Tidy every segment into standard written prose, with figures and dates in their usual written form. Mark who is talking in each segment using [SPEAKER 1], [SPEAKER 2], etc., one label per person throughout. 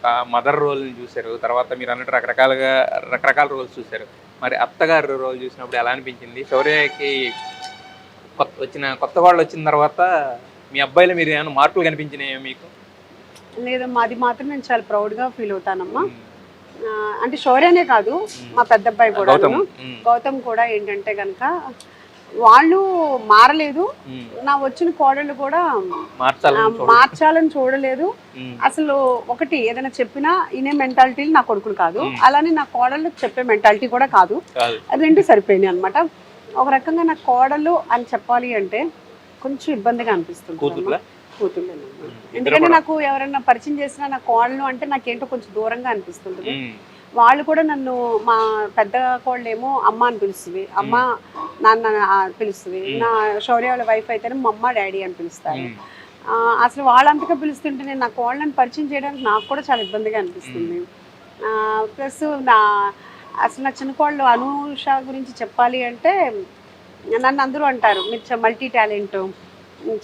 [SPEAKER 1] ఒక మదర్ రోల్ని చూశారు, తర్వాత మీరు అన్నట్టు రకరకాల రోల్స్ చూశారు. మరి అత్తగారు రోల్ చూసినప్పుడు ఎలా అనిపించింది? శౌర్యకి కొత్త వాళ్ళు వచ్చిన తర్వాత మీ అబ్బాయిలో మీరు ఏమైనా మార్పులు కనిపించినాయా మీకు?
[SPEAKER 2] లేదమ్మా, అది మాత్రం నేను చాలా ప్రౌడ్గా ఫీల్ అవుతానమ్మా. అంటే శౌర్యనే కాదు, మా పెద్ద అబ్బాయి కూడా, గౌతమ్ కూడా ఏంటంటే కనుక వాళ్ళు మారలేదు. నా వచ్చిన కోడళ్ళు కూడా మార్చాలని చూడలేదు. అసలు ఒకటి ఏదైనా చెప్పినా ఇనే మెంటాలిటీ నా కొడుకులు కాదు, అలానే నా కోడళ్ళు చెప్పే మెంటాలిటీ కూడా కాదు. అది రెండు సరిపోయినాయి అనమాట. ఒక రకంగా నా కోడళ్ళు అని చెప్పాలి అంటే కొంచెం ఇబ్బందిగా అనిపిస్తుంది కూతుళ్ళు. ఎందుకంటే నాకు ఎవరైనా పరిచయం చేసినా నా కోడలు అంటే నాకేంటో కొంచెం దూరంగా అనిపిస్తుంటుంది. వాళ్ళు కూడా నన్ను, మా పెద్ద కోళ్ళేమో అమ్మ అని పిలుస్తుంది, అమ్మ నాన్న పిలుస్తుంది. నా శౌర్య వాళ్ళ వైఫ్ అయితేనే మా అమ్మ డాడీ అని పిలుస్తారు. అసలు వాళ్ళంతగా పిలుస్తుంటే నేను నా కోళ్ళని పరిచయం చేయడానికి నాకు కూడా చాలా ఇబ్బందిగా అనిపిస్తుంది. ప్లస్ అసలు నా చిన్న కోళ్ళు అనూష గురించి చెప్పాలి అంటే నన్ను అందరూ అంటారు మీరు మల్టీ టాలెంట్,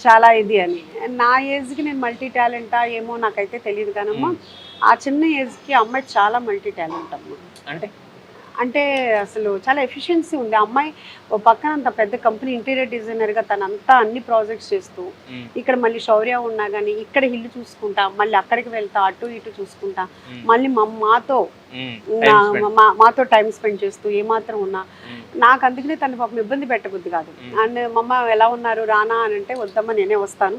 [SPEAKER 2] చాలా ఇది అని. నా ఏజ్కి నేను మల్టీ టాలెంటా ఏమో నాకైతే తెలియదు కానమ్మా, ఆ చిన్న ఏజ్కి అమ్మాయి చాలా మల్టీ టాలెంట్ అమ్మా. అంటే అసలు చాలా ఎఫిషియన్సీ ఉంది ఆ అమ్మాయి. ఓ పక్కన అంత పెద్ద కంపెనీ ఇంటీరియర్ డిజైనర్గా తనంతా అన్ని ప్రాజెక్ట్స్ చేస్తూ, ఇక్కడ మళ్ళీ శౌర్య ఉన్నా కానీ ఇక్కడ ఇల్లు చూసుకుంటా, మళ్ళీ అక్కడికి వెళ్తా, అటు ఇటు చూసుకుంటా, మళ్ళీ మాతో టైం స్పెండ్ చేస్తూ ఏమాత్రం ఉన్నా నాకు అందుకనే తను పాపం ఇబ్బంది పెట్టబుద్ది కాదు. అండ్ మమ్మ ఎలా ఉన్నారు రానా అని అంటే వద్దమ్మా నేనే వస్తాను,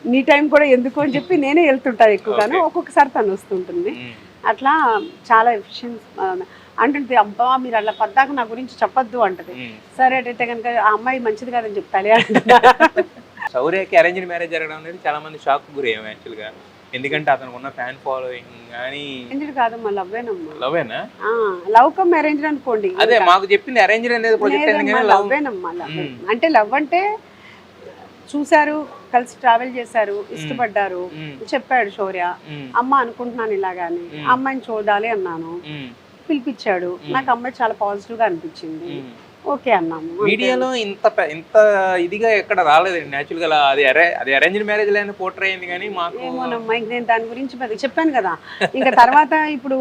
[SPEAKER 2] నీ టైం కూడా ఎందుకు అని చెప్పి నేనే వెళ్తుంటాను ఎక్కువగాను. ఒక్కొక్కసారి తను వస్తుంటుంది. అట్లా చాలా ఎఫిషియన్స్ అంటుంది. అబ్బా మీరు అట్లా పద్దాక నా గురించి చెప్పొద్దు అంటది. సరే అటైతే కనుక ఆ అమ్మాయి మంచిది కాదని చెప్తాలే అంటున్నా.
[SPEAKER 1] శౌర్యకి అరేంజ్డ్ మ్యారేజ్ జరగడం అనేది చాలా మంది షాక్ గురయ్యాం యాక్చువల్గా. ఎందుకంటే అతనికి ఉన్న ఫ్యాన్ ఫాలోయింగ్ కానీ. అరేంజ్డ్
[SPEAKER 2] కాదమ్మా, లవ్వేనమ్మా.
[SPEAKER 1] లవ్వేనా?
[SPEAKER 2] లవ్ కమ్ అరేంజ్డ్ అనుకోండి.
[SPEAKER 1] అదే మాకు చెప్పింది అరేంజ్డ్ అనేది ప్రాజెక్ట్.
[SPEAKER 2] లవ్వేనమ్మా. అంటే లవ్ అంటే చూశారు, కలిసి ట్రావెల్ చేశారు, ఇష్టపడ్డారు, చెప్పాడు శౌర్య అమ్మ అనుకుంటున్నాను ఇలాగాని, అమ్మాయిని చూడాలి అన్నాను, పిలిపించాడు. నాకు అమ్మాయి చాలా పాజిటివ్ గా అనిపించింది, ఓకే అన్నాము.
[SPEAKER 1] మీడియాలో ఇంత ఇదిగా ఎక్కడ రాలేదండి యాక్చువల్ గా. అది అరేంజ్డ్ మ్యారేజ్ లేని పోర్ట్రే అయింది కానీ మాకు
[SPEAKER 2] ఏమోనమ్మా, నేను దాని గురించి చెప్పాను కదా. ఇంకా తర్వాత ఇప్పుడు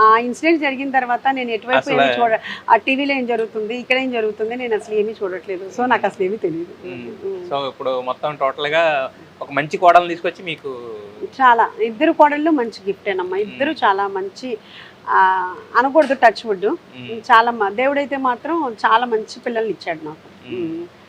[SPEAKER 2] ఆ ఇన్సిడెంట్ జరిగిన తర్వాత నేను ఎటువైపు ఏమి ఆ టీవీలో ఏం జరుగుతుంది, ఇక్కడ ఏం జరుగుతుంది, నేను అసలు ఏమీ చూడట్లేదు. సో నాకు అసలు ఏమీ తెలియదు.
[SPEAKER 1] సో ఇప్పుడు మొత్తం టోటల్ గా ఒక మంచి కోడలు తీసుకొచ్చి మీకు
[SPEAKER 2] చాలా, ఇద్దరు కోడళ్ళు మంచి గిఫ్టేనమ్మా. ఇద్దరు చాలా మంచి, అనకూడదు టచ్ వుడ్, చాలా దేవుడైతే మాత్రం చాలా మంచి పిల్లల్ని ఇచ్చాడు నాకు.